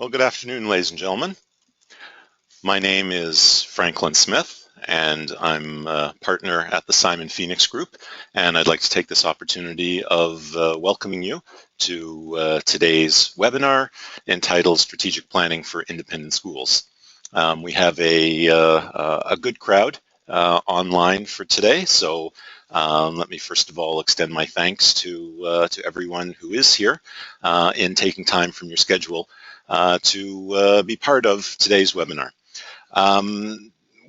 Well, good afternoon, ladies and gentlemen. My name is Franklin Smith, and I'm a partner at the Simon Phoenix Group, and I'd like to take this opportunity of welcoming you to today's webinar entitled Strategic Planning for Independent Schools. We have a good crowd online for today, so let me first of all extend my thanks to everyone who is here in taking time from your schedule to be part of today's webinar.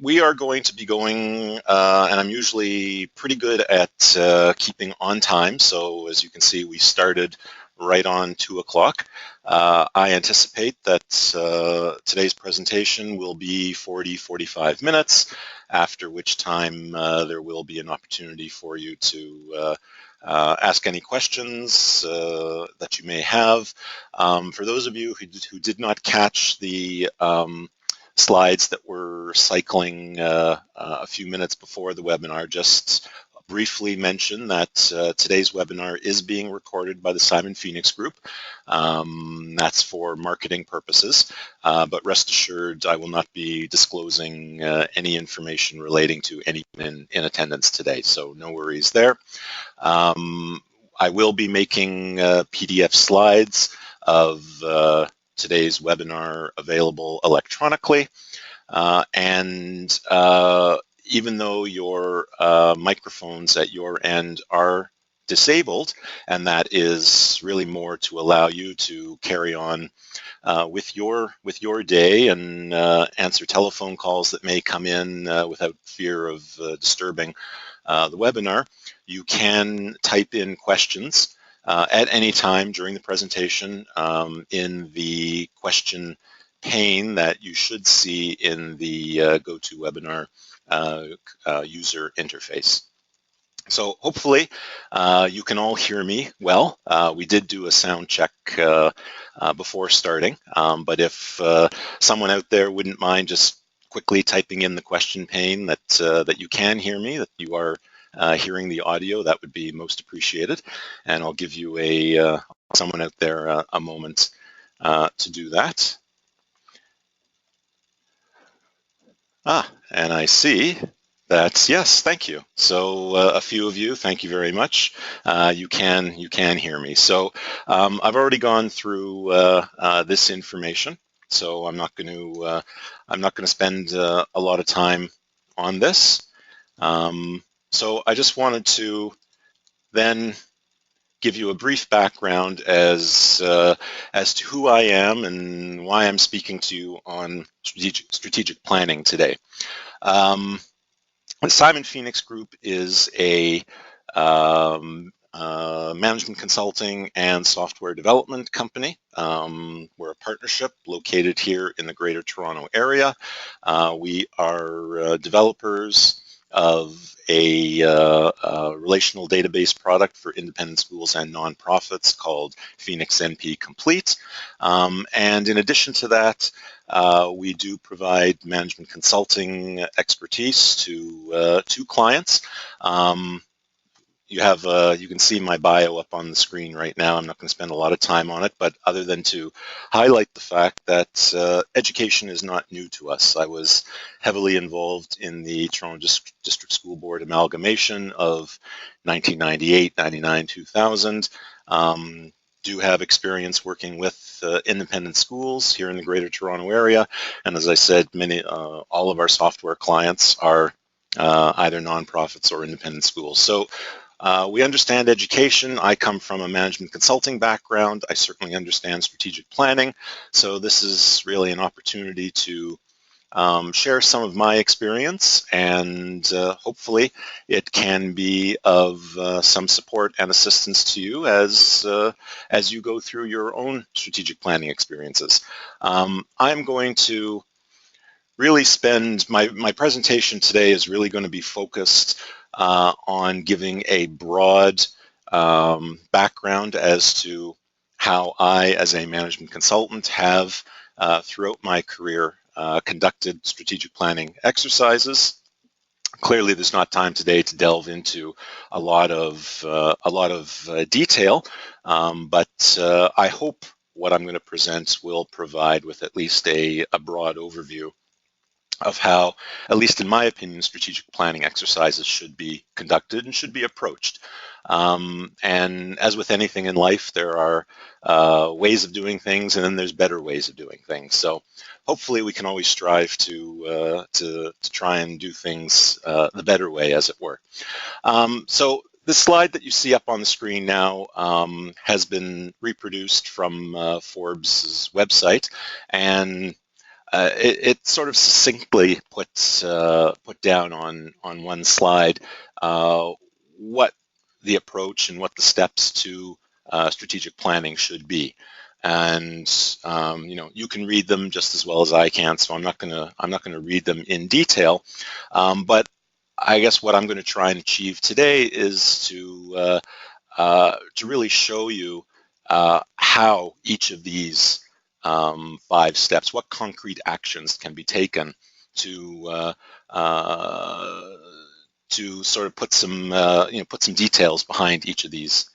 We are going to be going, and I'm usually pretty good at keeping on time, so as you can see, we started right on 2 o'clock. I anticipate that today's presentation will be 45 minutes, after which time there will be an opportunity for you to ask any questions that you may have. For those of you who did not catch the slides that were cycling a few minutes before the webinar, just briefly mention that today's webinar is being recorded by the Simon Phoenix Group. That's for marketing purposes, but rest assured I will not be disclosing any information relating to anyone in attendance today, so no worries there. I will be making PDF slides of today's webinar available electronically, and even though your microphones at your end are disabled, and that is really more to allow you to carry on with your day and answer telephone calls that may come in without fear of disturbing the webinar, you can type in questions at any time during the presentation in the question pane that you should see in the GoToWebinar user interface. So hopefully you can all hear me well. We did do a sound check before starting, but if someone out there wouldn't mind just quickly typing in the question pane that you can hear me, that you are hearing the audio, that would be most appreciated. And I'll give you someone out there a moment to do that. And I see that, yes, thank you. So a few of you, thank you very much. You can hear me. So I've already gone through this information, so I'm not going to spend a lot of time on this. So I just wanted to then give you a brief background as to who I am and why I'm speaking to you on strategic planning today. The Simon Phoenix Group is a management consulting and software development company. We're a partnership located here in the Greater Toronto Area. We are developers of a relational database product for independent schools and nonprofits called Phoenix NP Complete. And in addition to that, we do provide management consulting expertise to clients. You can see my bio up on the screen right now. I'm not going to spend a lot of time on it, but other than to highlight the fact that education is not new to us. I was heavily involved in the Toronto District School Board amalgamation of 1998, 99, 2000. Do have experience working with independent schools here in the Greater Toronto Area, and as I said, all of our software clients are either nonprofits or independent schools. So we understand education. I come from a management consulting background. I certainly understand strategic planning. So this is really an opportunity to share some of my experience, and hopefully it can be of some support and assistance to you as you go through your own strategic planning experiences. I'm going to really spend my presentation today is really going to be focused on giving a broad background as to how I, as a management consultant, have throughout my career conducted strategic planning exercises. Clearly, there's not time today to delve into a lot of detail, but I hope what I'm going to present will provide with at least a broad overview of how, at least in my opinion, strategic planning exercises should be conducted and should be approached. And as with anything in life, there are ways of doing things, and then there's better ways of doing things. So hopefully we can always strive to try and do things the better way, as it were. So the slide that you see up on the screen now has been reproduced from Forbes' website, and it sort of succinctly puts put down on one slide what the approach and what the steps to strategic planning should be. And you can read them just as well as I can, so I'm not gonna read them in detail. But I guess what I'm going to try and achieve today is to really show you how each of these 5 steps, what concrete actions can be taken to sort of put some put some details behind each of these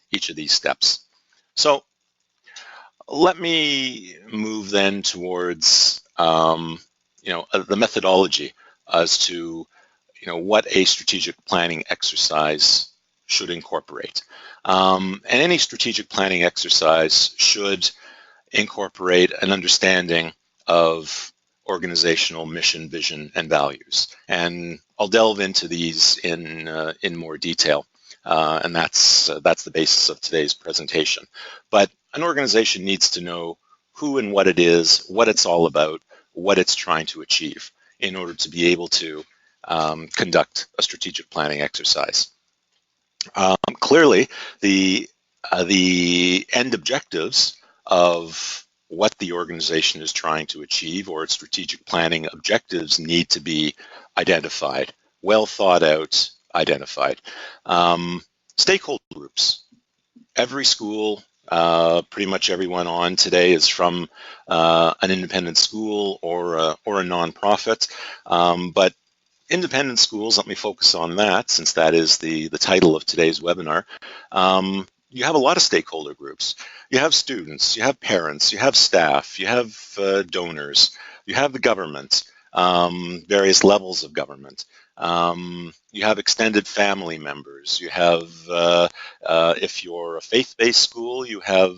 steps. So let me move then towards the methodology as to what a strategic planning exercise should incorporate. And any strategic planning exercise should incorporate an understanding of organizational mission, vision, and values. And I'll delve into these in more detail, and that's the basis of today's presentation. But an organization needs to know who and what it is, what it's all about, what it's trying to achieve in order to be able to conduct a strategic planning exercise. Clearly, the end objectives of what the organization is trying to achieve or its strategic planning objectives need to be identified, well thought out, identified. Stakeholder groups. Every school, pretty much everyone on today is from an independent school or a nonprofit, but independent schools, let me focus on that since that is the title of today's webinar. You have a lot of stakeholder groups. You have students, you have parents, you have staff, you have donors, you have the government, various levels of government. You have extended family members. You have, if you're a faith-based school, you have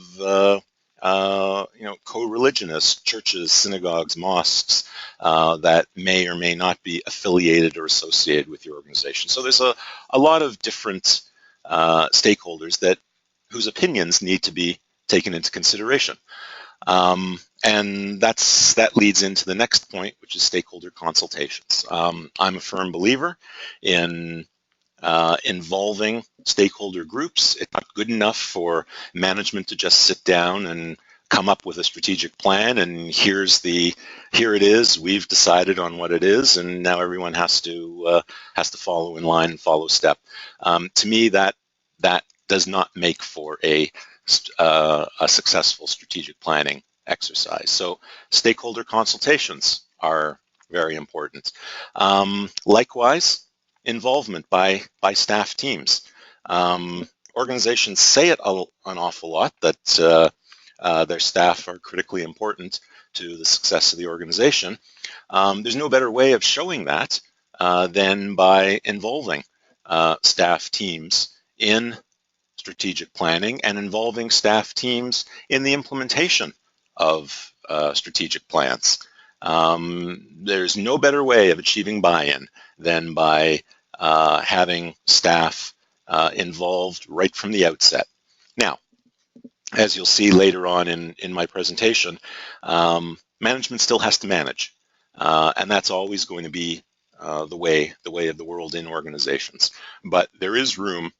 co-religionists, churches, synagogues, mosques that may or may not be affiliated or associated with your organization. So there's a lot of different stakeholders whose opinions need to be taken into consideration. And that leads into the next point, which is stakeholder consultations. I'm a firm believer in involving stakeholder groups. It's not good enough for management to just sit down and come up with a strategic plan and here it is, we've decided on what it is, and now everyone has to follow in line and follow step. To me, that does not make for a successful strategic planning exercise. So stakeholder consultations are very important. Likewise, involvement by staff teams. Organizations say it an awful lot that their staff are critically important to the success of the organization. There's no better way of showing that than by involving staff teams in strategic planning and involving staff teams in the implementation of strategic plans. There's no better way of achieving buy-in than by having staff involved right from the outset. Now, as you'll see later on in my presentation, management still has to manage, and that's always going to be the way of the world in organizations. But there is room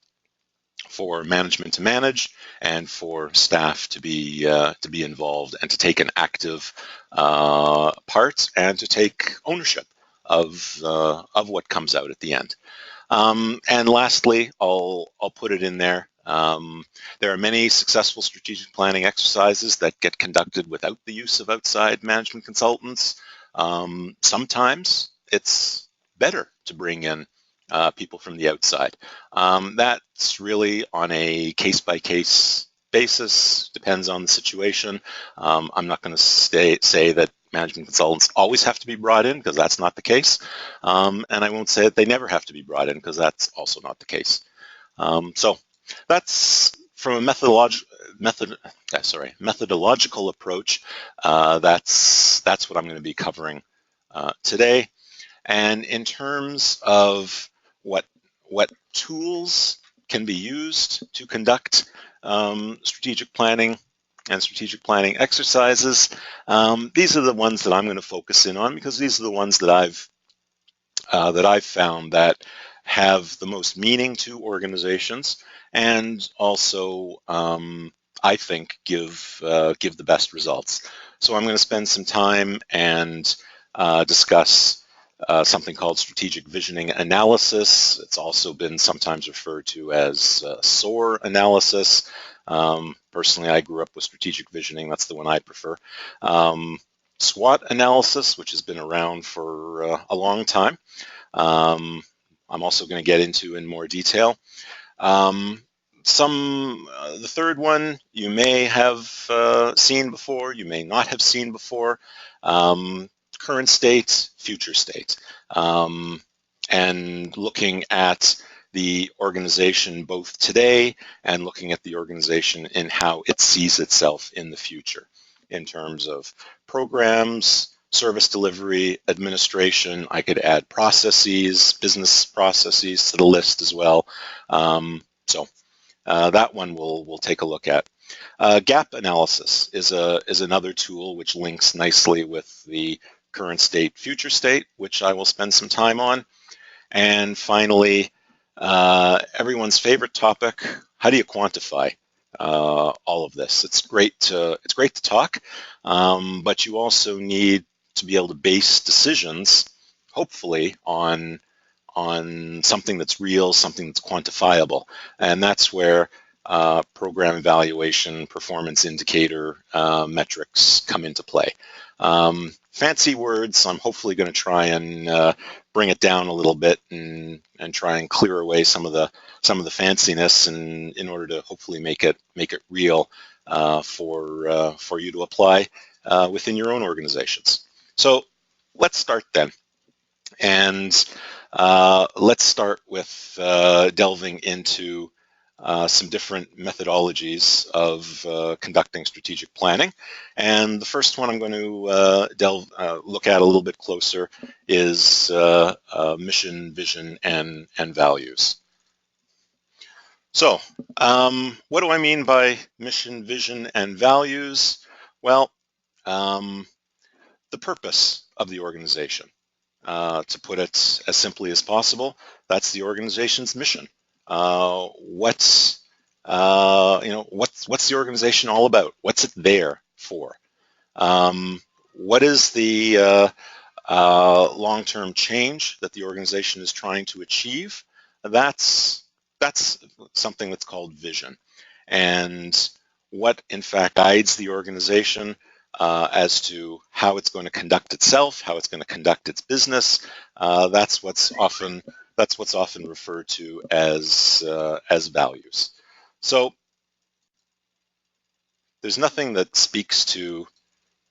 for management to manage and for staff to be involved and to take an active part and to take ownership of what comes out at the end. And lastly, I'll put it in there. There are many successful strategic planning exercises that get conducted without the use of outside management consultants. Sometimes it's better to bring in people from the outside. That's really on a case-by-case basis, depends on the situation. I'm not going to say that management consultants always have to be brought in, because that's not the case. And I won't say that they never have to be brought in, because that's also not the case. So that's from a methodological approach. That's what I'm going to be covering today. And in terms of what tools can be used to conduct strategic planning and strategic planning exercises, these are the ones that I'm going to focus in on, because these are the ones that I've found that have the most meaning to organizations, and also I think give the best results. So I'm going to spend some time and discuss something called strategic visioning analysis. It's also been sometimes referred to as SOAR analysis. Personally, I grew up with strategic visioning. That's the one I prefer. SWOT analysis, which has been around for a long time. I'm also going to get into in more detail. The third one you may have seen before, you may not have seen before. Current state, future state, and looking at the organization both today and looking at the organization in how it sees itself in the future in terms of programs, service delivery, administration. I could add processes, business processes to the list as well. So that one we'll take a look at. Gap analysis is another tool which links nicely with the current state, future state, which I will spend some time on. And finally, everyone's favorite topic: how do you quantify all of this? It's great to talk, but you also need to be able to base decisions, hopefully, on something that's real, something that's quantifiable, and that's where program evaluation, performance indicator metrics come into play. Fancy words. I'm hopefully going to try and bring it down a little bit and try and clear away some of the fanciness, and in order to hopefully make it real for you to apply within your own organizations. So let's start then, and let's start with delving into some different methodologies of conducting strategic planning. And the first one I'm going to look at a little bit closer is mission, vision, and values. So what do I mean by mission, vision, and values? Well, the purpose of the organization. To put it as simply as possible, that's the organization's mission. What's the organization all about? What's it there for? What is the long-term change that the organization is trying to achieve? That's something that's called vision. And what in fact guides the organization as to how it's going to conduct itself, how it's going to conduct its business, that's what's often referred to as values. So there's nothing that speaks to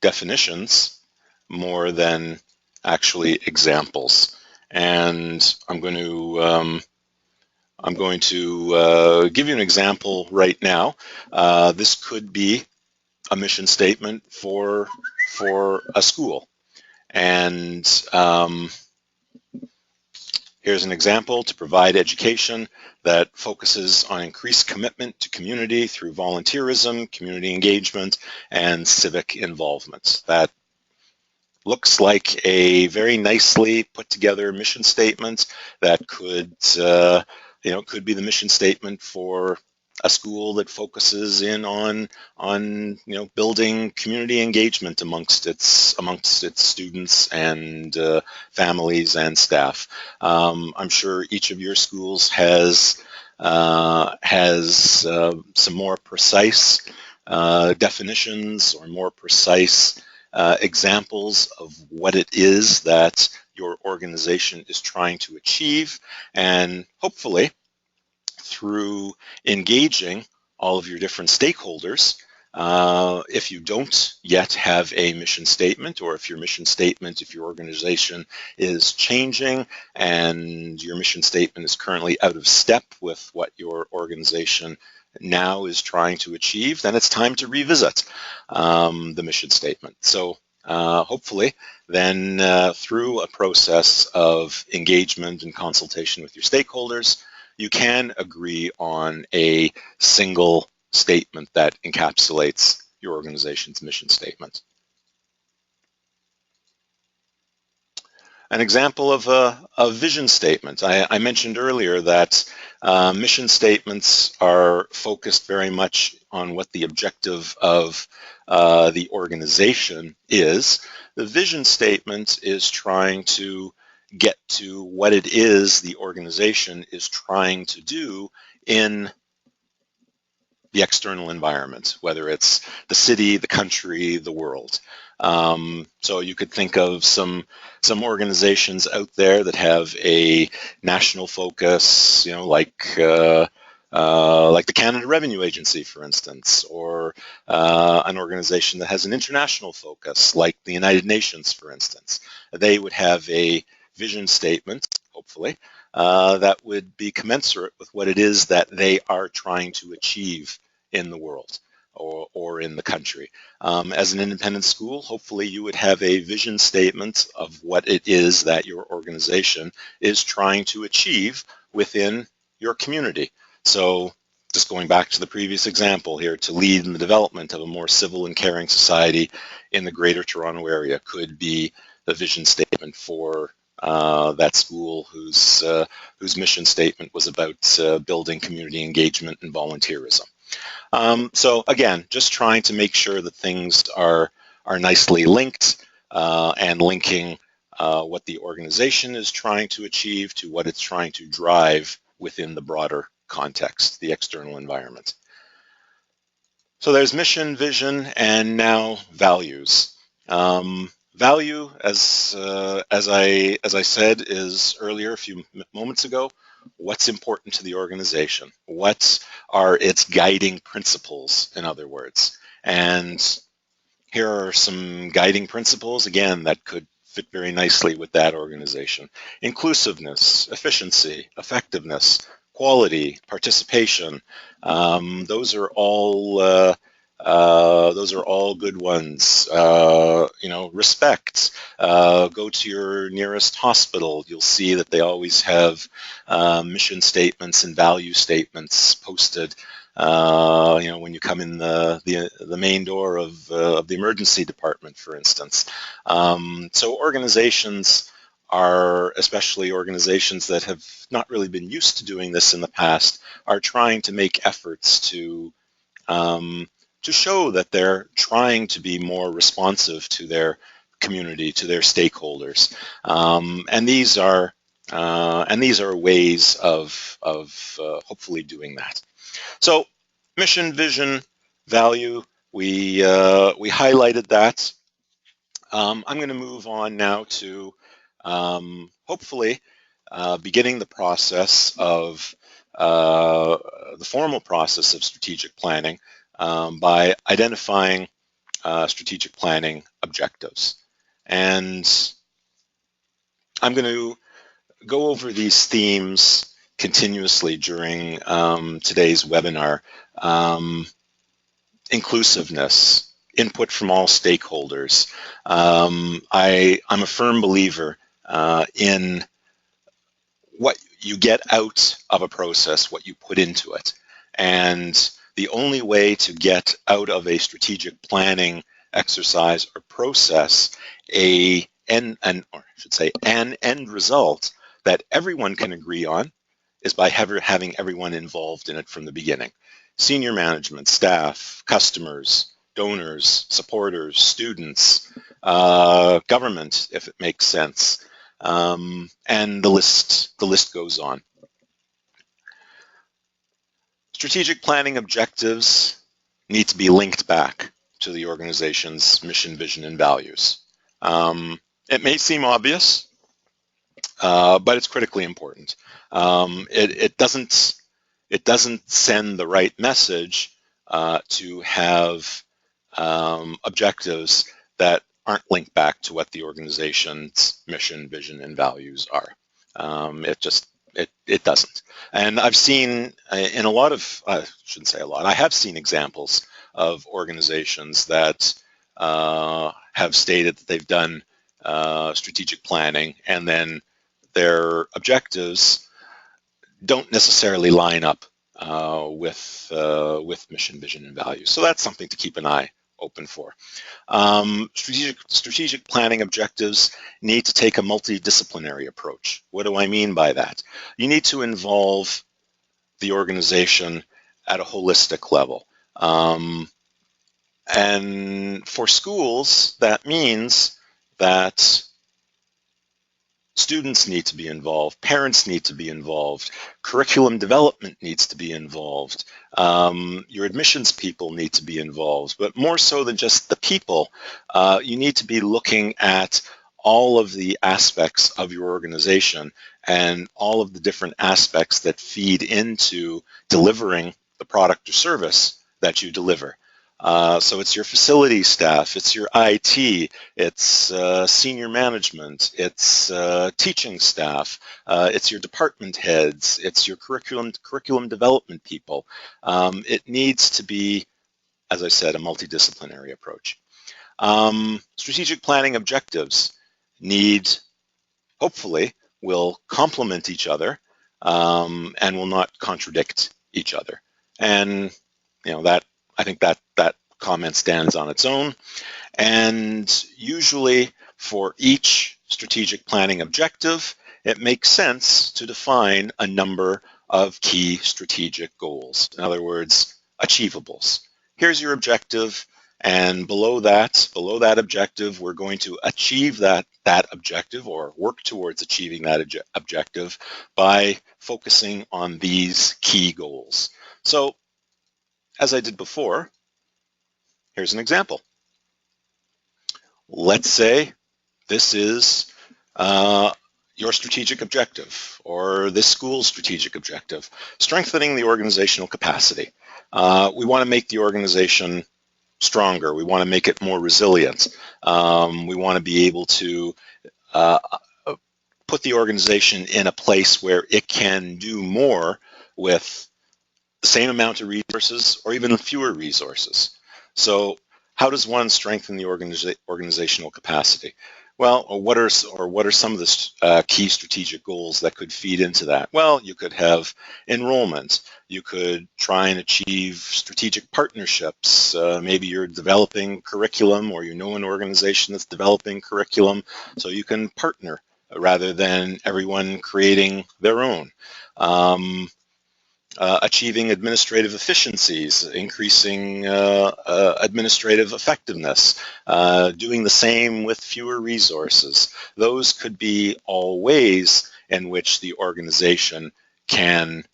definitions more than actually examples, and I'm going to give you an example right now. This could be a mission statement for a school, and here's an example: to provide education that focuses on increased commitment to community through volunteerism, community engagement, and civic involvement. That looks like a very nicely put together mission statement that could be the mission statement for a school that focuses in on building community engagement amongst its students and families and staff. I'm sure each of your schools has some more precise definitions or more precise examples of what it is that your organization is trying to achieve, and hopefully through engaging all of your different stakeholders. If you don't yet have a mission statement, or if your mission statement, if your organization is changing and your mission statement is currently out of step with what your organization now is trying to achieve, then it's time to revisit the mission statement. So hopefully then through a process of engagement and consultation with your stakeholders, you can agree on a single statement that encapsulates your organization's mission statement. An example of a vision statement. I mentioned earlier that mission statements are focused very much on what the objective of the organization is. The vision statement is trying to get to what it is the organization is trying to do in the external environment, whether it's the city, the country, the world. So you could think of some organizations out there that have a national focus, like the Canada Revenue Agency, for instance, or an organization that has an international focus, like the United Nations, for instance. They would have a vision statement, hopefully, that would be commensurate with what it is that they are trying to achieve in the world or in the country. As an independent school, hopefully you would have a vision statement of what it is that your organization is trying to achieve within your community. So just going back to the previous example here, to lead in the development of a more civil and caring society in the Greater Toronto Area could be the vision statement for that school whose mission statement was about building community engagement and volunteerism. So again, just trying to make sure that things are nicely linked and linking what the organization is trying to achieve to what it's trying to drive within the broader context, the external environment. So there's mission, vision, and now values. Value, as I said earlier a few moments ago, what's important to the organization? What are its guiding principles, in other words? And here are some guiding principles, again, that could fit very nicely with that organization. Inclusiveness, efficiency, effectiveness, quality, participation. Those are all good ones. Respect. Go to your nearest hospital. You'll see that they always have mission statements and value statements posted. When you come in the main door of the emergency department, for instance. So organizations are, especially organizations that have not really been used to doing this in the past, are trying to make efforts to show that they're trying to be more responsive to their community, to their stakeholders, and these are ways of hopefully doing that. So, mission, vision, value. We highlighted that. I'm going to move on now to hopefully beginning the process of the formal process of strategic planning by identifying strategic planning objectives. And I'm going to go over these themes continuously during today's webinar. Inclusiveness, input from all stakeholders. I'm a firm believer in what you get out of a process, what you put into it. And the only way to get out of a strategic planning exercise or process an end result that everyone can agree on is by having everyone involved in it from the beginning. Senior management, staff, customers, donors, supporters, students, government, if it makes sense, and the list goes on. Strategic planning objectives need to be linked back to the organization's mission, vision, and values. It may seem obvious, but it's critically important. It doesn't it doesn't send the right message to have objectives that aren't linked back to what the organization's mission, vision, and values are. It doesn't. And I've seen in a lot of, I shouldn't say a lot, I have seen examples of organizations that have stated that they've done strategic planning, and then their objectives don't necessarily line up with mission, vision, and values. So that's something to keep an eye open for. Strategic planning objectives need to take a multidisciplinary approach. What do I mean by that? You need to involve the organization at a holistic level. And for schools, that means that students need to be involved, parents need to be involved, curriculum development needs to be involved, your admissions people need to be involved, but more so than just the people, you need to be looking at all of the aspects of your organization and all of the different aspects that feed into delivering the product or service that you deliver. So it's your facility staff, it's your IT, it's senior management, it's teaching staff, it's your department heads, it's your curriculum development people. It needs to be, as I said, a multidisciplinary approach. Strategic planning objectives hopefully, will complement each other and will not contradict each other. And I think that comment stands on its own. And usually for each strategic planning objective, it makes sense to define a number of key strategic goals. In other words, achievables. Here's your objective, and below that objective, we're going to achieve that objective or work towards achieving that objective by focusing on these key goals. So, as I did before, here's an example. Let's say this is your strategic objective or this school's strategic objective, strengthening the organizational capacity. We want to make the organization stronger. We want to make it more resilient. We want to be able to put the organization in a place where it can do more with the same amount of resources or even fewer resources. So how does one strengthen the organizational capacity? Well, what are some of the key strategic goals that could feed into that? Well, you could have enrollment. You could try and achieve strategic partnerships. Maybe you're developing curriculum, or you know an organization that's developing curriculum, so you can partner rather than everyone creating their own. Achieving administrative efficiencies, increasing administrative effectiveness, doing the same with fewer resources. Those could be all ways in which the organization can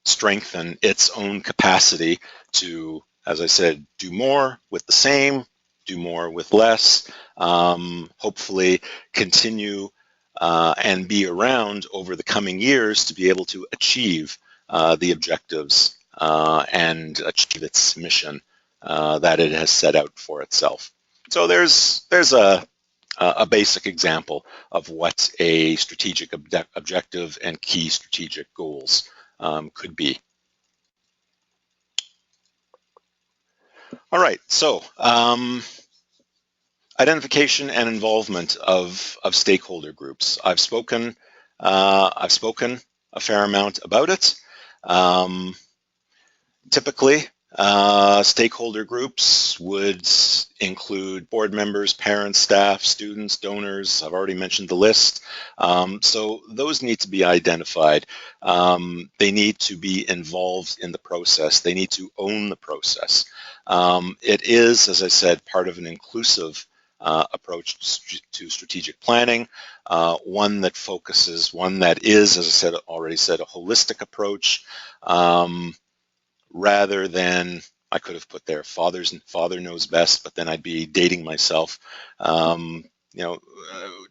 strengthen its own capacity to, as I said, do more with the same, do more with less, hopefully continue and be around over the coming years to be able to achieve the objectives and achieve its mission that it has set out for itself. So there's a basic example of what a strategic objective and key strategic goals could be. All right, so identification and involvement of stakeholder groups. I've spoken a fair amount about it. Typically, stakeholder groups would include board members, parents, staff, students, donors. I've already mentioned the list. So those need to be identified. They need to be involved in the process. They need to own the process. It is, as I said, part of an inclusive approach to strategic planning, one that is, as I already said, a holistic approach, rather than, I could have put there, father knows best, but then I'd be dating myself.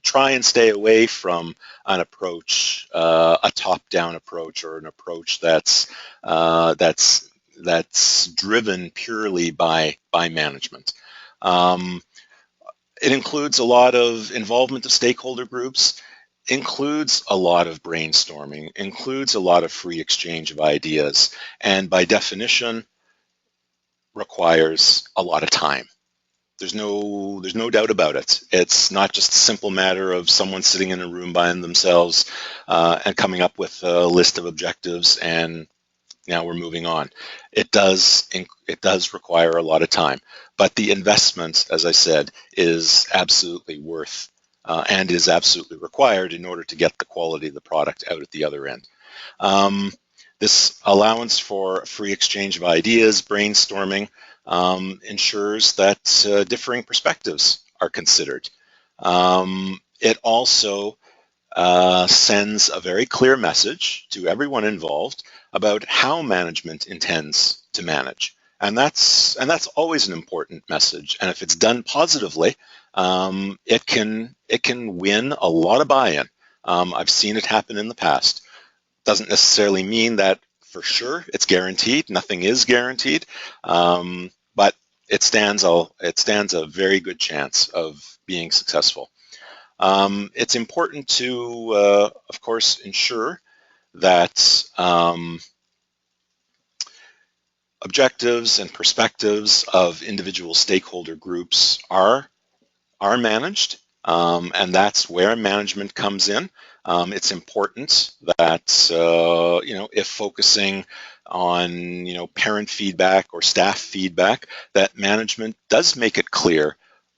try and stay away from an approach, a top-down approach, or an approach that's driven purely by management. It includes a lot of involvement of stakeholder groups, includes a lot of brainstorming, includes a lot of free exchange of ideas, and by definition requires a lot of time. There's no doubt about it. It's not just a simple matter of someone sitting in a room by themselves and coming up with a list of objectives and now we're moving on. It does require a lot of time, but the investment, as I said, is absolutely worth and is absolutely required in order to get the quality of the product out at the other end. This allowance for free exchange of ideas, brainstorming, ensures that differing perspectives are considered. It also sends a very clear message to everyone involved about how management intends to manage. And that's always an important message. And if it's done positively, it can win a lot of buy-in. I've seen it happen in the past. Doesn't necessarily mean that for sure it's guaranteed. Nothing is guaranteed, but it stands a very good chance of being successful. It's important to, of course, ensure that objectives and perspectives of individual stakeholder groups are managed, and that's where management comes in. It's important that if focusing on parent feedback or staff feedback, that management does make it clear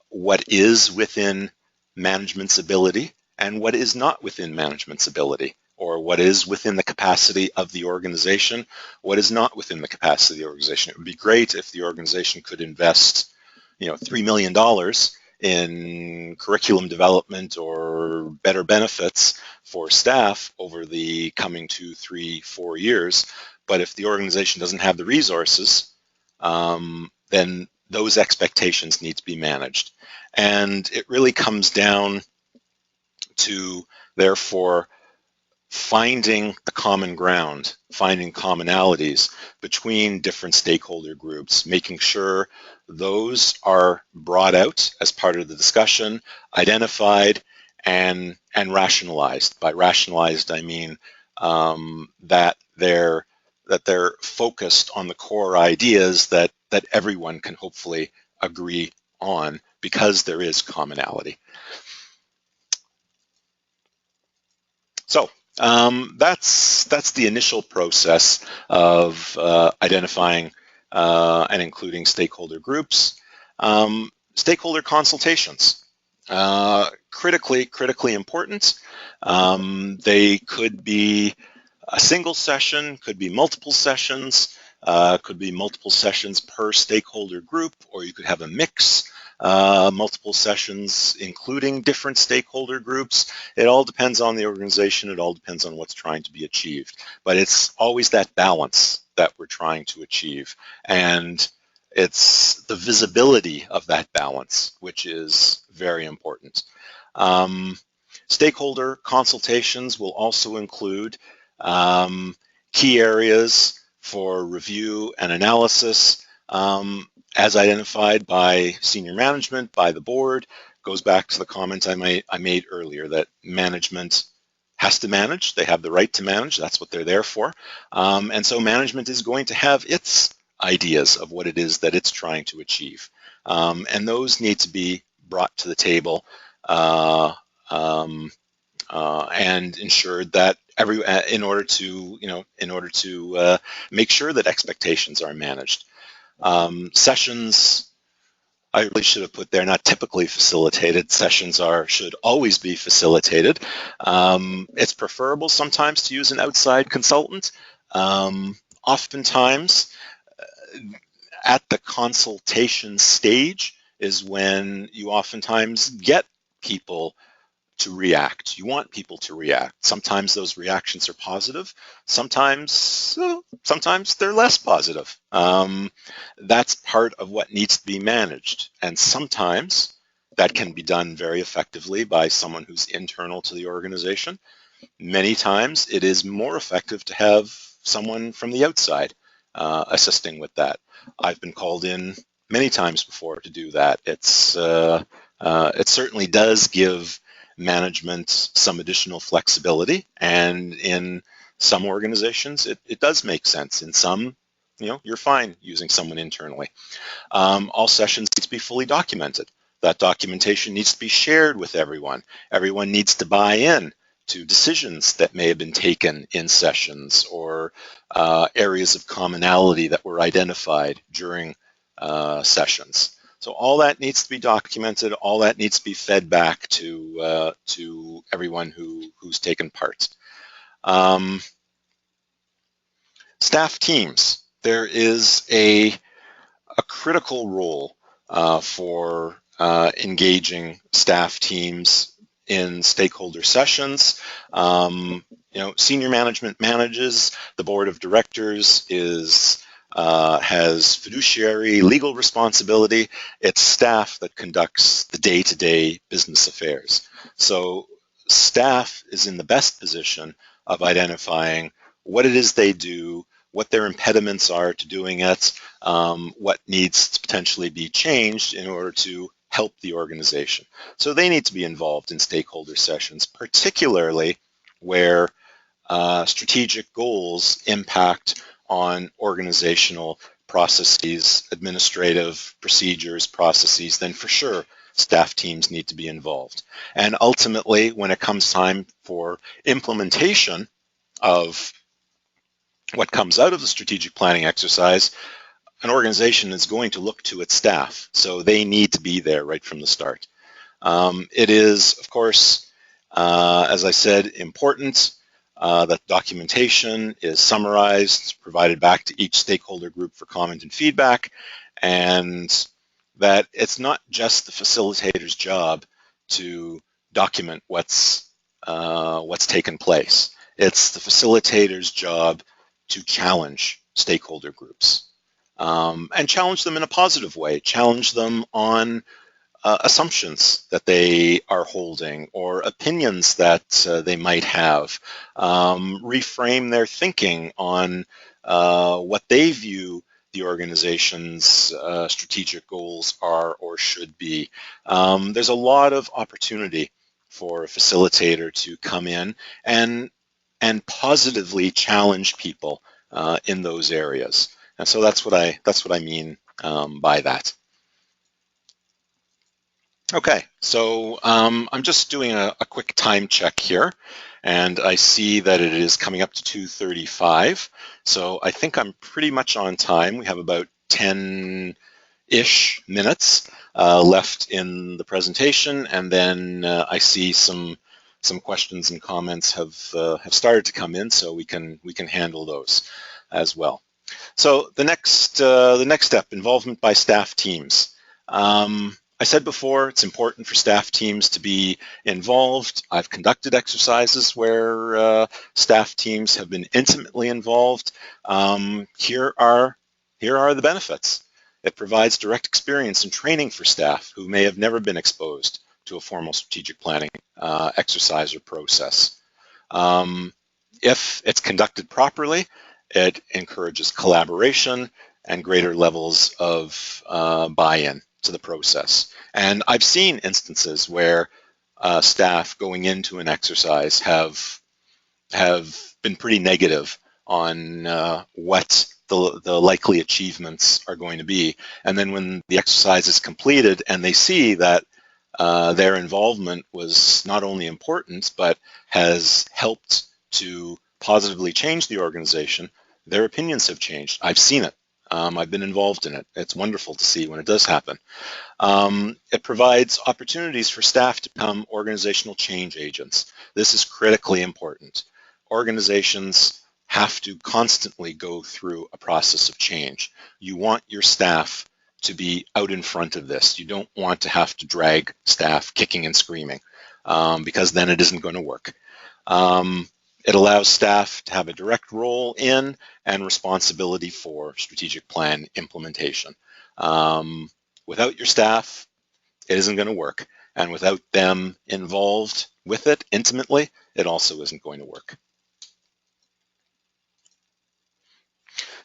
what is within management's ability and what is not within management's ability, or what is within the capacity of the organization, what is not within the capacity of the organization. It would be great if the organization could invest $3 million in curriculum development or better benefits for staff over the coming 2, 3, 4 years. But if the organization doesn't have the resources, then those expectations need to be managed. And it really comes down to, therefore, finding the common ground, finding commonalities between different stakeholder groups, making sure those are brought out as part of the discussion, identified, and rationalized. By rationalized, I mean that they're focused on the core ideas that everyone can hopefully agree on, because there is commonality. So that's the initial process of identifying and including stakeholder groups. Stakeholder consultations, critically important. They could be a single session, could be multiple sessions, could be multiple sessions per stakeholder group, or you could have a mix. Multiple sessions including different stakeholder groups. It all depends on the organization. It all depends on what's trying to be achieved. But it's always that balance that we're trying to achieve. And it's the visibility of that balance which is very important. Stakeholder consultations will also include key areas for review and analysis, as identified by senior management, by the board. Goes back to the comments I made earlier, that management has to manage. They have the right to manage. That's what they're there for. And so management is going to have its ideas of what it is that it's trying to achieve. And those need to be brought to the table and ensured that in order to make sure that expectations are managed. Sessions, I really should have put there, not typically facilitated. Sessions should always be facilitated. It's preferable sometimes to use an outside consultant. Oftentimes, at the consultation stage is when you oftentimes get people to react. You want people to react. Sometimes those reactions are positive. Sometimes they're less positive. That's part of what needs to be managed. And sometimes That can be done very effectively by someone who's internal to the organization. Many times it is more effective to have someone from the outside assisting with that. I've been called in many times before to do that. It certainly does give management some additional flexibility, and in some organizations it does make sense. In some, you're fine using someone internally. All sessions need to be fully documented. That documentation needs to be shared with everyone. Everyone needs to buy in to decisions that may have been taken in sessions, or areas of commonality that were identified during sessions. So all that needs to be documented. All that needs to be fed back to everyone who's taken part. Staff teams. There is a critical role for engaging staff teams in stakeholder sessions. Senior management manages. The board of directors has fiduciary legal responsibility. It's staff that conducts the day-to-day business affairs. So staff is in the best position of identifying what it is they do, what their impediments are to doing it, what needs to potentially be changed in order to help the organization. So they need to be involved in stakeholder sessions, particularly where strategic goals impact on organizational processes, administrative procedures, processes. Then for sure, staff teams need to be involved. And ultimately, when it comes time for implementation of what comes out of the strategic planning exercise, an organization is going to look to its staff, so they need to be there right from the start. It is, of course, as I said, important that documentation is summarized, provided back to each stakeholder group for comment and feedback, and that it's not just the facilitator's job to document what's taken place. It's the facilitator's job to challenge stakeholder groups, and challenge them in a positive way, challenge them on assumptions that they are holding, or opinions that they might have, reframe their thinking on what they view the organization's strategic goals are or should be. There's a lot of opportunity for a facilitator to come in and positively challenge people in those areas. And so that's what I mean by that. Okay, so I'm just doing a quick time check here, and I see that it is coming up to 2:35. So I think I'm pretty much on time. We have about 10-ish minutes left in the presentation, and then I see some questions and comments have started to come in, so we can handle those as well. So the next step, involvement by staff teams. I said before, it's important for staff teams to be involved. I've conducted exercises where staff teams have been intimately involved. Here are the benefits. It provides direct experience and training for staff who may have never been exposed to a formal strategic planning exercise or process. If it's conducted properly, it encourages collaboration and greater levels of buy-in to the process. And I've seen instances where staff going into an exercise have been pretty negative on what the likely achievements are going to be. And then when the exercise is completed and they see that their involvement was not only important, but has helped to positively change the organization, their opinions have changed. I've seen it. I've been involved in it. It's wonderful to see when it does happen. It provides opportunities for staff to become organizational change agents. This is critically important. Organizations have to constantly go through a process of change. You want your staff to be out in front of this. You don't want to have to drag staff kicking and screaming, because then it isn't going to work. It allows staff to have a direct role in and responsibility for strategic plan implementation. Without your staff, it isn't going to work. And without them involved with it intimately, it also isn't going to work.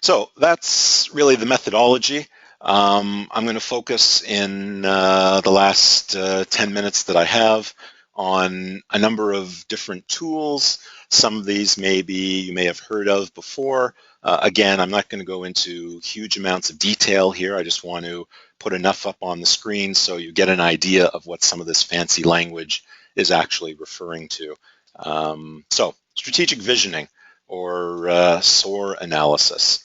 So that's really the methodology. I'm going to focus in the last 10 minutes that I have on a number of different tools. Some of these you may have heard of before. Again, I'm not going to go into huge amounts of detail here. I just want to put enough up on the screen so you get an idea of what some of this fancy language is actually referring to. So strategic visioning, or SOAR analysis.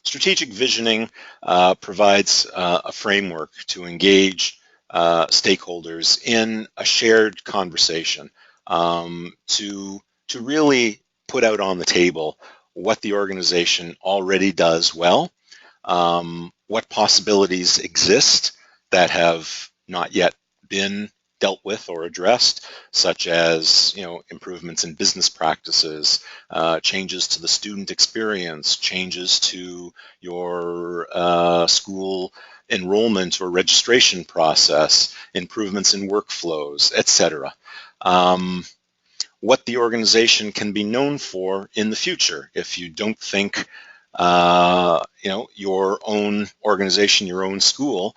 Strategic visioning provides a framework to engage stakeholders in a shared conversation, to really put out on the table what the organization already does well, what possibilities exist that have not yet been dealt with or addressed, such as improvements in business practices, changes to the student experience, changes to your school enrollment or registration process, improvements in workflows, etc. What the organization can be known for in the future. If you don't think your own organization, your own school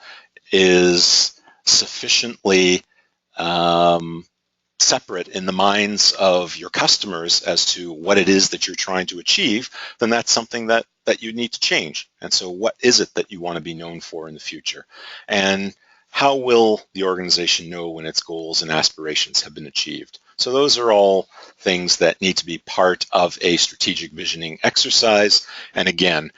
is sufficiently separate in the minds of your customers as to what it is that you're trying to achieve, then that's something that you need to change. And so what is it that you want to be known for in the future? And how will the organization know when its goals and aspirations have been achieved? So those are all things that need to be part of a strategic visioning exercise. And again,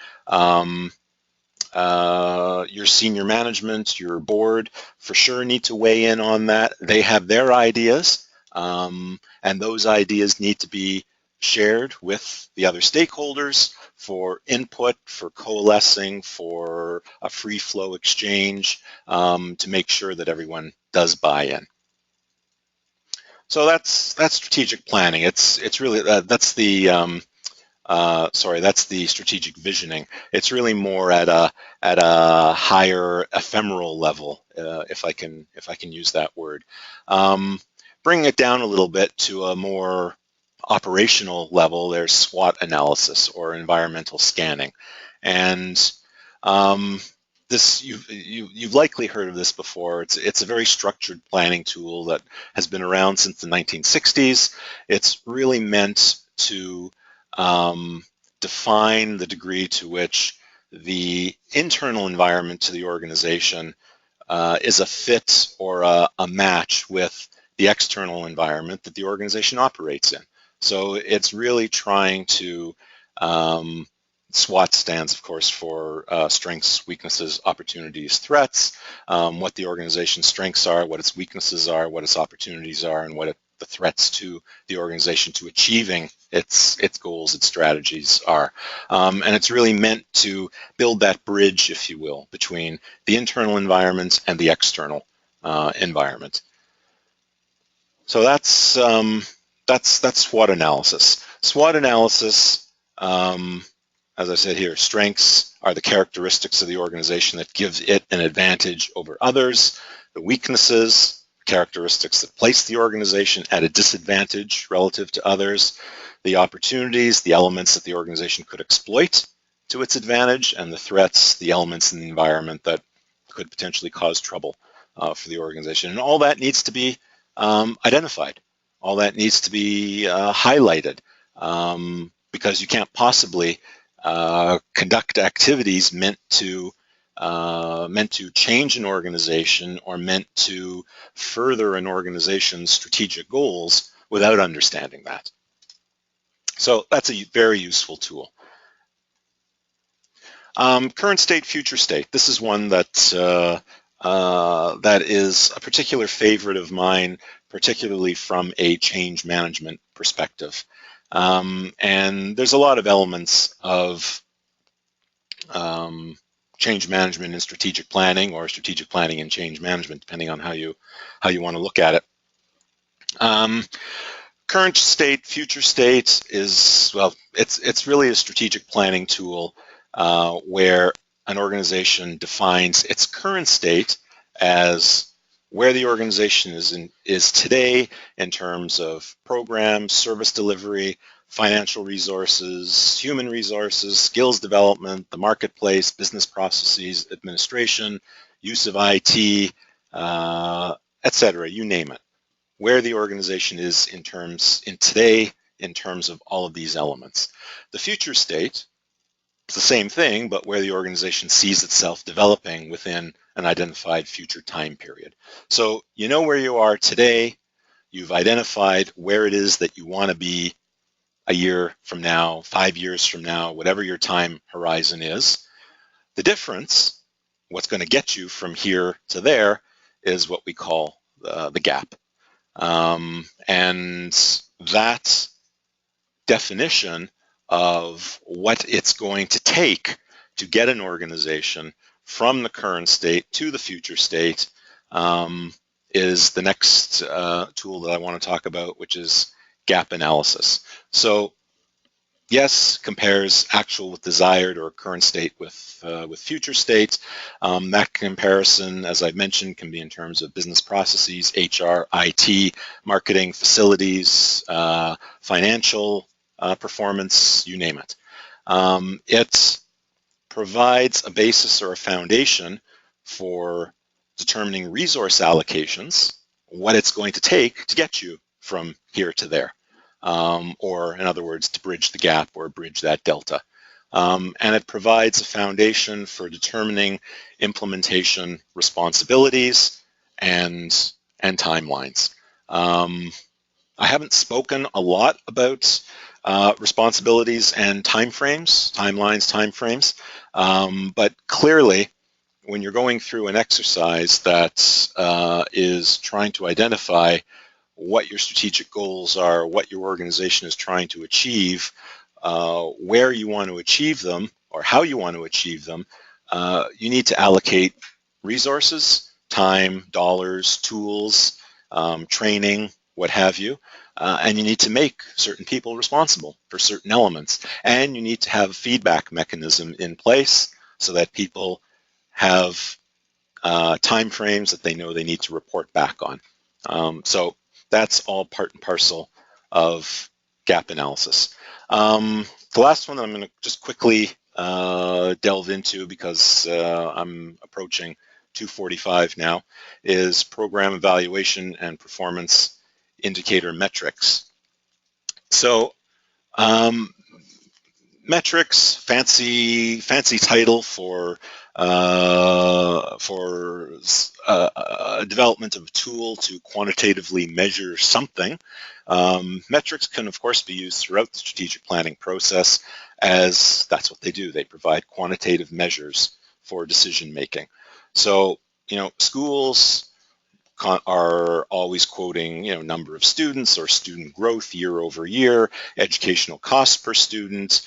your senior management, your board, for sure need to weigh in on that. They have their ideas, and those ideas need to be shared with the other stakeholders for input, for coalescing, for a free flow exchange, to make sure that everyone does buy in. So that's strategic planning. It's really that's the that's the strategic visioning. It's really more at a higher ephemeral level, if I can use that word. Bringing it down a little bit to a more operational level, there's SWOT analysis, or environmental scanning, and this you've likely heard of this before. It's a very structured planning tool that has been around since the 1960s. It's really meant to define the degree to which the internal environment to the organization is a fit or a match with the external environment that the organization operates in. So it's really trying to, SWOT stands, of course, for strengths, weaknesses, opportunities, threats, what the organization's strengths are, what its weaknesses are, what its opportunities are, and what the threats to the organization to achieving its goals, its strategies are. And it's really meant to build that bridge, if you will, between the internal environment and the external environment. So that's SWOT analysis. SWOT analysis, as I said here, strengths are the characteristics of the organization that gives it an advantage over others. The weaknesses, characteristics that place the organization at a disadvantage relative to others. The opportunities, the elements that the organization could exploit to its advantage, and the threats, the elements in the environment that could potentially cause trouble for the organization. And all that needs to be identified. All that needs to be highlighted, because you can't possibly conduct activities meant to change an organization or meant to further an organization's strategic goals without understanding that. So that's a very useful tool. Current state, future state. This is one that that is a particular favorite of mine, particularly from a change management perspective. And there's a lot of elements of change management and strategic planning, or strategic planning and change management, depending on how you want to look at it. Current state, future state is, well, it's really a strategic planning tool where an organization defines its current state as where the organization is today in terms of programs, service delivery, financial resources, human resources, skills development, the marketplace, business processes, administration, use of IT, etc. You name it. Where the organization is in terms of all of these elements. The future state, it's the same thing, but where the organization sees itself developing within an identified future time period. So you know where you are today, you've identified where it is that you want to be a year from now, 5 years from now, whatever your time horizon is. The difference, what's going to get you from here to there, is what we call the gap. And that definition of what it's going to take to get an organization from the current state to the future state is the next tool that I want to talk about, which is gap analysis. So yes, compares actual with desired or current state with future state. That comparison, as I mentioned, can be in terms of business processes, HR, IT, marketing, facilities, financial performance, you name it. It provides a basis or a foundation for determining resource allocations, what it's going to take to get you from here to there. Or in other words, to bridge the gap or bridge that delta. And it provides a foundation for determining implementation responsibilities and timelines. I haven't spoken a lot about responsibilities and timeframes, but clearly when you're going through an exercise that is trying to identify what your strategic goals are, what your organization is trying to achieve, where you want to achieve them, or how you want to achieve them, you need to allocate resources, time, dollars, tools, training, what have you, and you need to make certain people responsible for certain elements. And you need to have a feedback mechanism in place so that people have time frames that they know they need to report back on. So that's all part and parcel of gap analysis. The last one that I'm going to just quickly delve into, because I'm approaching 2:45 now, is program evaluation and performance indicator metrics. So metrics, fancy title for development of a tool to quantitatively measure something. Metrics can, of course, be used throughout the strategic planning process, as that's what they do. They provide quantitative measures for decision making. So, schools are always quoting, number of students or student growth year over year, educational costs per student.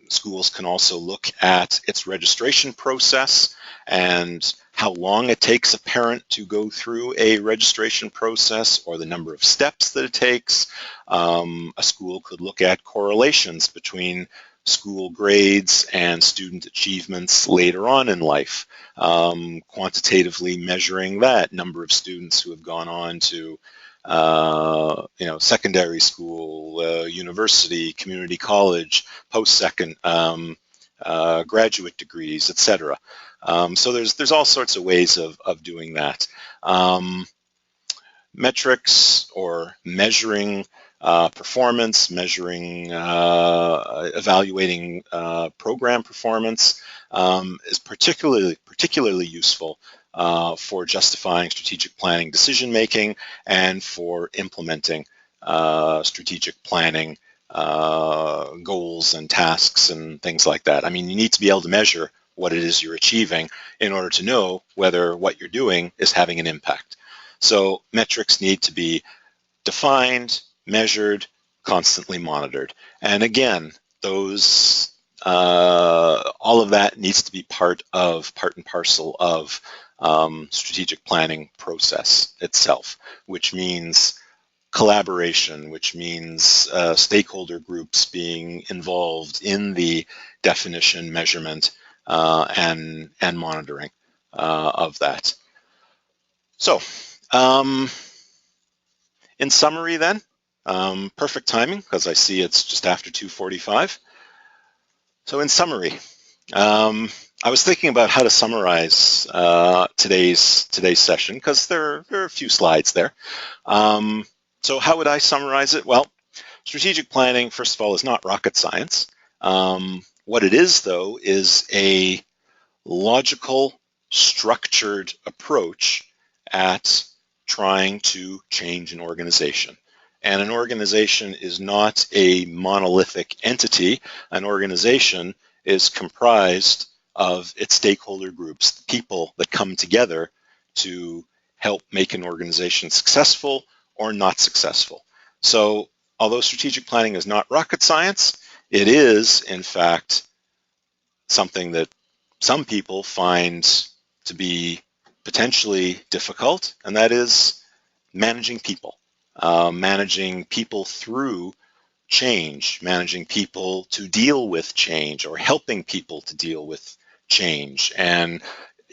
Schools can also look at its registration process and how long it takes a parent to go through a registration process, or the number of steps that it takes. A school could look at correlations between school grades and student achievements later on in life, quantitatively measuring that number of students who have gone on to secondary school, university, community college, post-second, graduate degrees, etc. So there's all sorts of ways of doing that. Metrics, or measuring performance, evaluating program performance, is particularly useful for justifying strategic planning decision making and for implementing strategic planning goals and tasks and things like that. I mean, you need to be able to measure what it is you're achieving in order to know whether what you're doing is having an impact. So metrics need to be defined, measured, constantly monitored. And again, those all of that needs to be part and parcel of strategic planning process itself, which means collaboration, which means stakeholder groups being involved in the definition, measurement, and monitoring of that. So, in summary then, perfect timing because I see it's just after 2:45. So in summary, I was thinking about how to summarize today's session because there are a few slides there. So how would I summarize it? Well, strategic planning, first of all, is not rocket science. What it is, though, is a logical, structured approach at trying to change an organization. And an organization is not a monolithic entity. An organization is comprised of its stakeholder groups, the people that come together to help make an organization successful or not successful. So although strategic planning is not rocket science, it is, in fact, something that some people find to be potentially difficult, and that is managing people through change, managing people to deal with change, or helping people to deal with change, and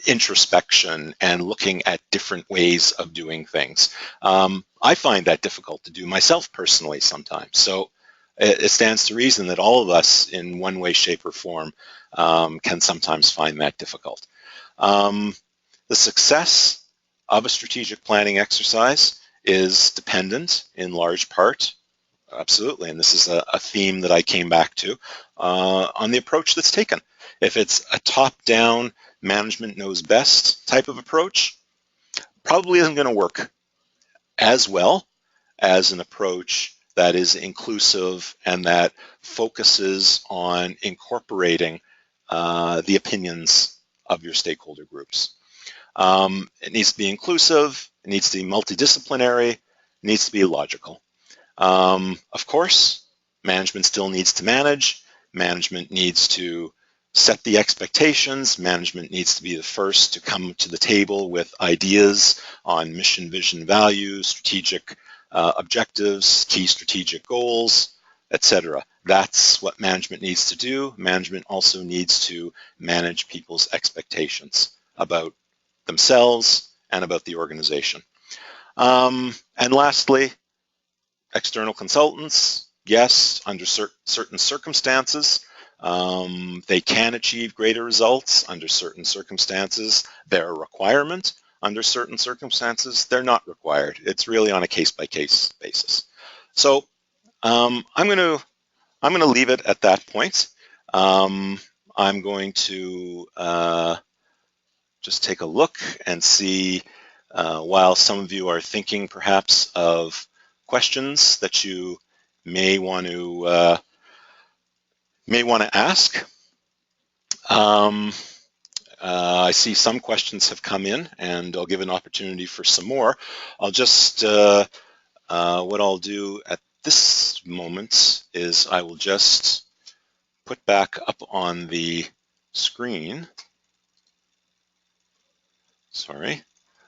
introspection and looking at different ways of doing things. I find that difficult to do myself personally sometimes. So it stands to reason that all of us in one way, shape, or form can sometimes find that difficult. The success of a strategic planning exercise is dependent in large part, absolutely, and this is a theme that I came back to, on the approach that's taken. If it's a top-down, management knows best type of approach, probably isn't going to work as well as an approach that is inclusive and that focuses on incorporating the opinions of your stakeholder groups. It needs to be inclusive, it needs to be multidisciplinary, it needs to be logical. Of course, management still needs to manage, management needs to set the expectations, management needs to be the first to come to the table with ideas on mission, vision, values, strategic objectives, key strategic goals, etc. That's what management needs to do. Management also needs to manage people's expectations about themselves and about the organization. And lastly, external consultants, yes, under certain circumstances, they can achieve greater results under certain circumstances. They're a requirement. Under certain circumstances, they're not required. It's really on a case-by-case basis. So I'm going to leave it at that point. I'm going to just take a look and see, while some of you are thinking perhaps of questions that you may want to ask. I see some questions have come in, and I'll give an opportunity for some more. I'll just, what I'll do at this moment is I will just put back up on the screen,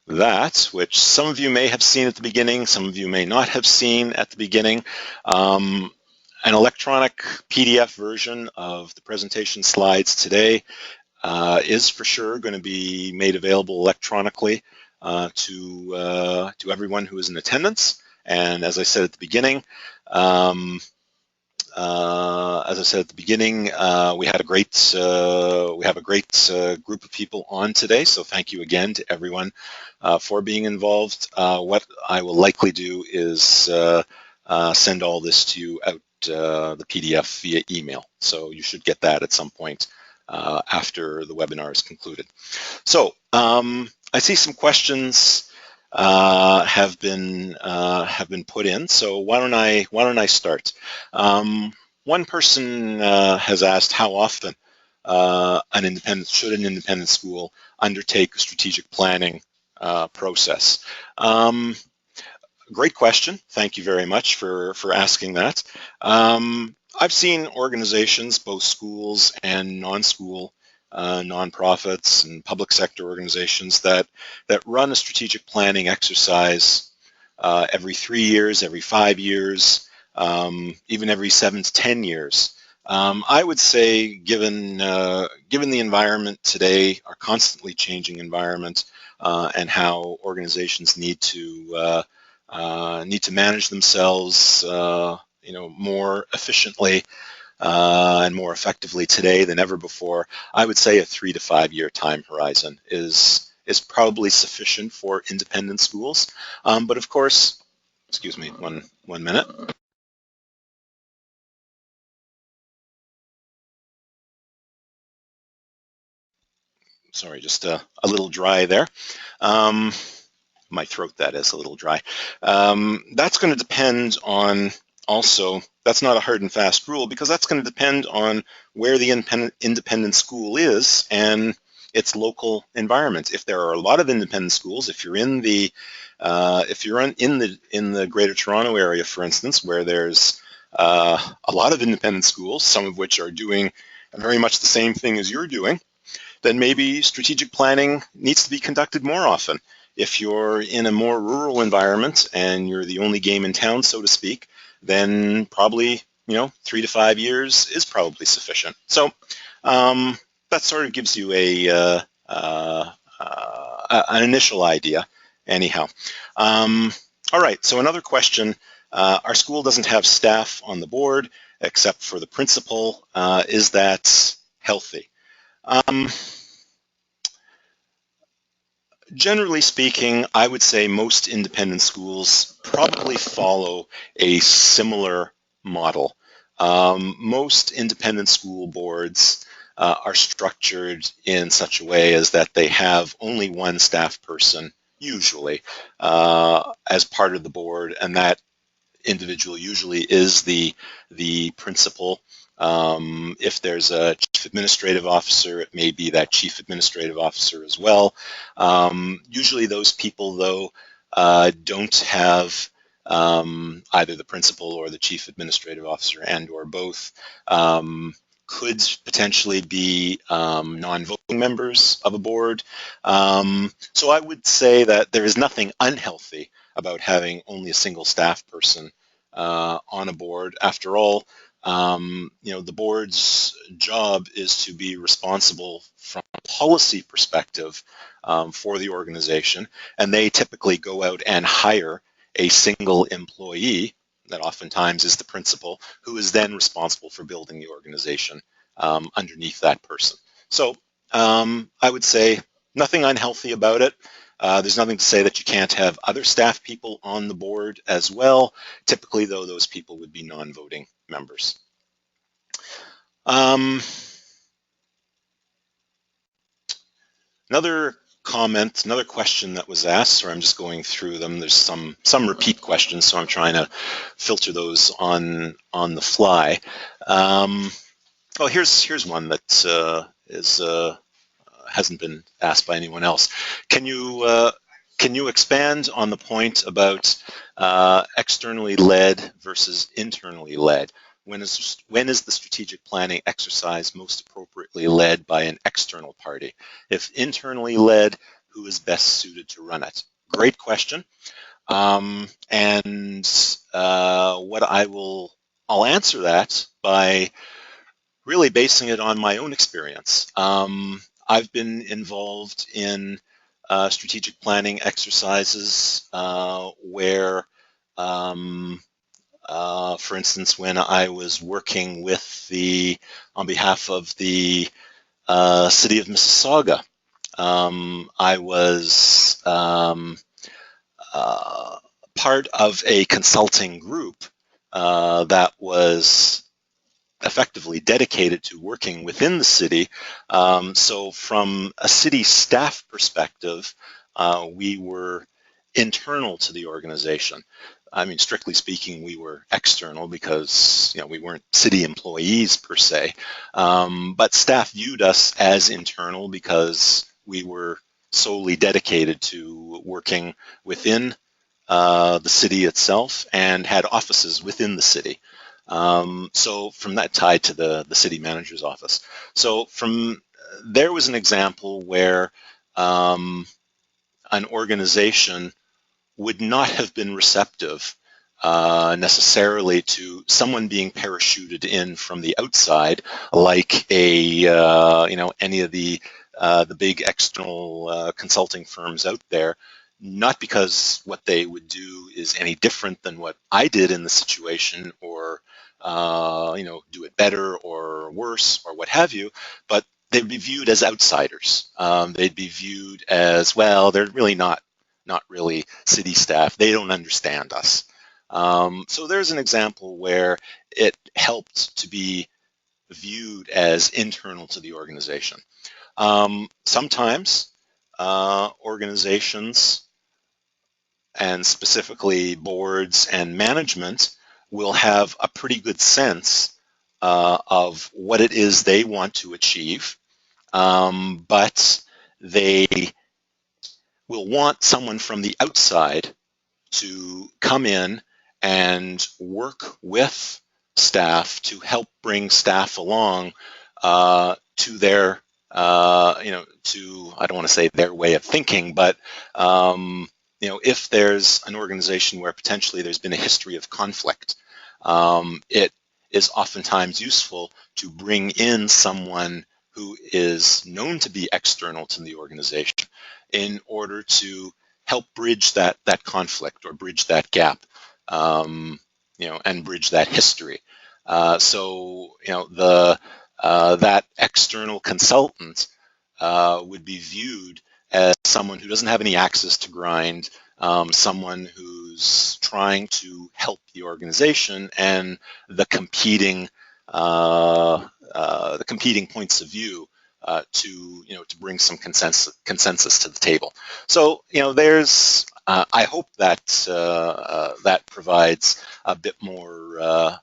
that, which some of you may have seen at the beginning, some of you may not have seen at the beginning. An electronic PDF version of the presentation slides today is for sure going to be made available electronically to everyone who is in attendance. And as I said at the beginning, we have a great group of people on today. So thank you again to everyone for being involved. What I will likely do is send all this to you out the PDF via email. So you should get that at some point after the webinar is concluded. So I see some questions have been put in. So why don't I start? One person has asked how often should an independent school undertake a strategic planning process. Great question. Thank you very much for asking that. I've seen organizations, both schools and non-school, nonprofits and public sector organizations that run a strategic planning exercise every 3 years, every 5 years, even every 7 to 10 years. I would say, given the environment today, our constantly changing environment, and how organizations need to manage themselves, more efficiently and more effectively today than ever before, I would say a 3 to 5 year time horizon is probably sufficient for independent schools. But of course, excuse me, one minute. Sorry, just a little dry there. Um, my throat, that is, a little dry. That's going to depend on also, that's not a hard and fast rule because that's going to depend on where the independent school is and its local environment. If there are a lot of independent schools, if you're in the in the Greater Toronto area, for instance, where there's a lot of independent schools, some of which are doing very much the same thing as you're doing, then maybe strategic planning needs to be conducted more often. If you're in a more rural environment and you're the only game in town, so to speak, then probably 3 to 5 years is probably sufficient. So that sort of gives you an initial idea. Anyhow, all right. So another question: our school doesn't have staff on the board except for the principal. Is that healthy? Generally speaking, I would say most independent schools probably follow a similar model. Most independent school boards are structured in such a way as that they have only one staff person, usually, as part of the board, and that individual usually is the principal. If there's a chief administrative officer, it may be that chief administrative officer as well. Usually those people, though, don't have either the principal or the chief administrative officer and or both. Could potentially be non-voting members of a board. So I would say that there is nothing unhealthy about having only a single staff person on a board. After all, the board's job is to be responsible from a policy perspective for the organization, and they typically go out and hire a single employee that oftentimes is the principal, who is then responsible for building the organization underneath that person. So I would say nothing unhealthy about it. There's nothing to say that you can't have other staff people on the board as well. Typically, though, those people would be non-voting members. Another comment, another question that was asked, so I'm just going through them. There's some repeat questions, so I'm trying to filter those on the fly. Oh, here's one that hasn't been asked by anyone else. Can you expand on the point about externally led versus internally led? When is the strategic planning exercise most appropriately led by an external party? If internally led, who is best suited to run it? Great question. I'll answer that by really basing it on my own experience. I've been involved in strategic planning exercises where, for instance, when I was working on behalf of the city of Mississauga, I was part of a consulting group that was effectively dedicated to working within the city. So from a city staff perspective, we were internal to the organization. I mean, strictly speaking, we were external because we weren't city employees per se, but staff viewed us as internal because we were solely dedicated to working within the city itself and had offices within the city. So from that tied to the city manager's office. So there was an example where an organization would not have been receptive necessarily to someone being parachuted in from the outside, like any of the big external consulting firms out there. Not because what they would do is any different than what I did in the situation, or do it better or worse or what have you, but they'd be viewed as outsiders. They'd be viewed as, well, they're really not really city staff. They don't understand us. So there's an example where it helped to be viewed as internal to the organization. Sometimes organizations, and specifically boards and management, will have a pretty good sense of what it is they want to achieve, but they will want someone from the outside to come in and work with staff to help bring staff along to their, I don't want to say their way of thinking, but if there's an organization where potentially there's been a history of conflict, it is oftentimes useful to bring in someone who is known to be external to the organization in order to help bridge that conflict, or bridge that gap, and bridge that history. That external consultant would be viewed as someone who doesn't have any axes to grind, someone who's trying to help the organization and the competing points of view to bring some consensus to the table. So there's I hope that that provides a bit more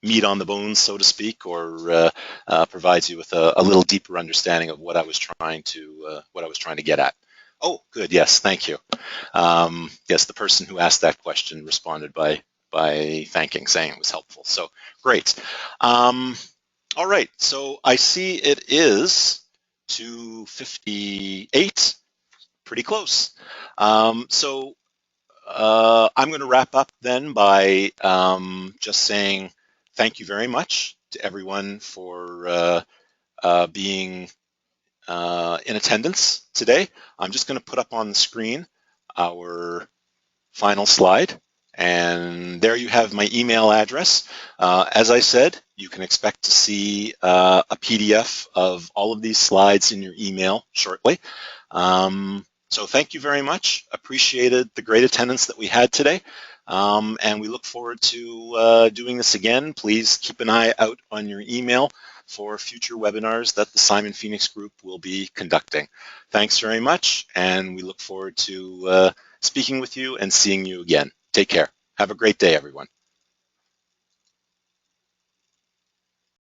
meat on the bones, so to speak, or provides you with a little deeper understanding of what I was trying to get at. Oh, good. Yes, thank you. Yes, the person who asked that question responded by thanking, saying it was helpful. So great. All right. So I see it is 2:58. Pretty close. So I'm going to wrap up then by just saying thank you very much to everyone for being in attendance today. I'm just going to put up on the screen our final slide, and there you have my email address. As I said, you can expect to see a PDF of all of these slides in your email shortly. So thank you very much. Appreciated the great attendance that we had today. And we look forward to doing this again. Please keep an eye out on your email for future webinars that the Simon Phoenix Group will be conducting. Thanks very much, and we look forward to speaking with you and seeing you again. Take care. Have a great day, everyone.